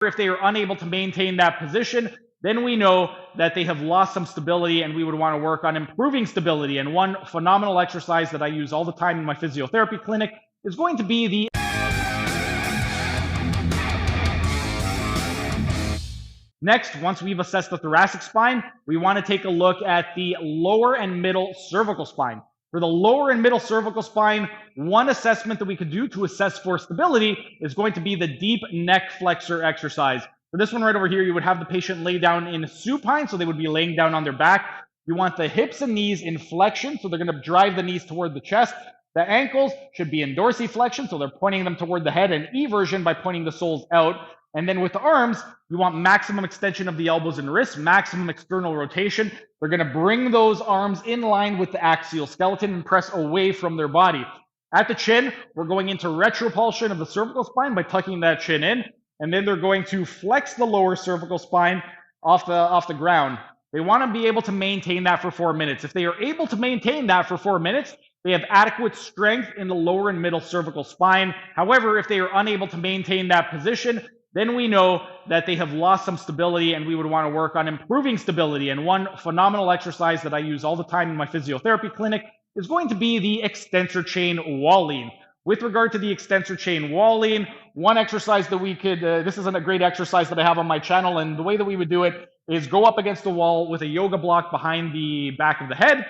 If they are unable to maintain that position, then we know that they have lost some stability and we would want to work on improving stability. And one phenomenal exercise that I use all the time in my physiotherapy clinic is going to be the Next, once we've assessed the thoracic spine, we want to take a look at the lower and middle cervical spine. For the lower and middle cervical spine, one assessment that we could do to assess for stability is going to be the deep neck flexor exercise. For this one right over here, you would have the patient lay down in supine, so they would be laying down on their back. You want the hips and knees in flexion, so they're going to drive the knees toward the chest. The ankles should be in dorsiflexion, so they're pointing them toward the head, and eversion by pointing the soles out. And then with the arms, you want maximum extension of the elbows and wrists, maximum external rotation. They're going to bring those arms in line with the axial skeleton and press away from their body. At the chin, we're going into retropulsion of the cervical spine by tucking that chin in. And then they're going to flex the lower cervical spine off the ground. They want to be able to maintain that for 4 minutes. If they are able to maintain that for 4 minutes, they have adequate strength in the lower and middle cervical spine. However, if they are unable to maintain that position, then we know that they have lost some stability and we would want to work on improving stability. And one phenomenal exercise that I use all the time in my physiotherapy clinic is going to be the extensor chain wall lean. With regard to the extensor chain wall lean, one exercise that we could, this isn't a great exercise that I have on my channel, and the way that we would do it is go up against the wall with a yoga block behind the back of the head.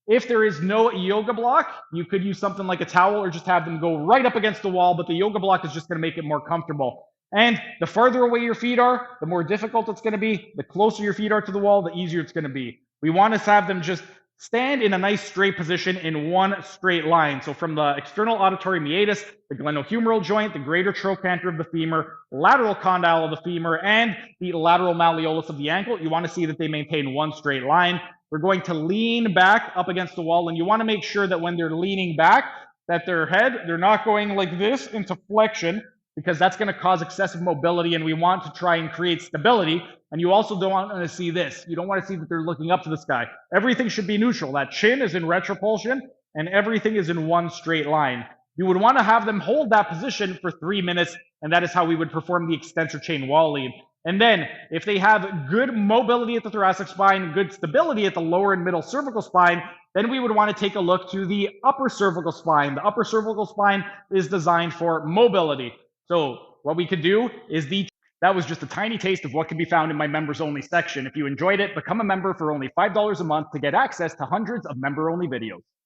If there is no yoga block, you could use something like a towel or just have them go right up against the wall, but the yoga block is just going to make it more comfortable. And the farther away your feet are, the more difficult it's going to be. The closer your feet are to the wall, the easier it's going to be. We want to have them just stand in a nice straight position in one straight line. So from the external auditory meatus, the glenohumeral joint, the greater trochanter of the femur, lateral condyle of the femur, and the lateral malleolus of the ankle, you want to see that they maintain one straight line. They're going to lean back up against the wall, and you want to make sure that when they're leaning back, that their head, they're not going like this into flexion, because that's going to cause excessive mobility, and we want to try and create stability. And you also don't want to see this. You don't want to see that they're looking up to the sky. Everything should be neutral. That chin is in retropulsion, and everything is in one straight line. You would want to have them hold that position for 3 minutes, and that is how we would perform the extensor chain wall lean. And then, if they have good mobility at the thoracic spine, good stability at the lower and middle cervical spine, then we would want to take a look to the upper cervical spine. The upper cervical spine is designed for mobility. So what we could do is that was just a tiny taste of what can be found in my members only section. If you enjoyed it, become a member for only $5 a month to get access to hundreds of member only videos.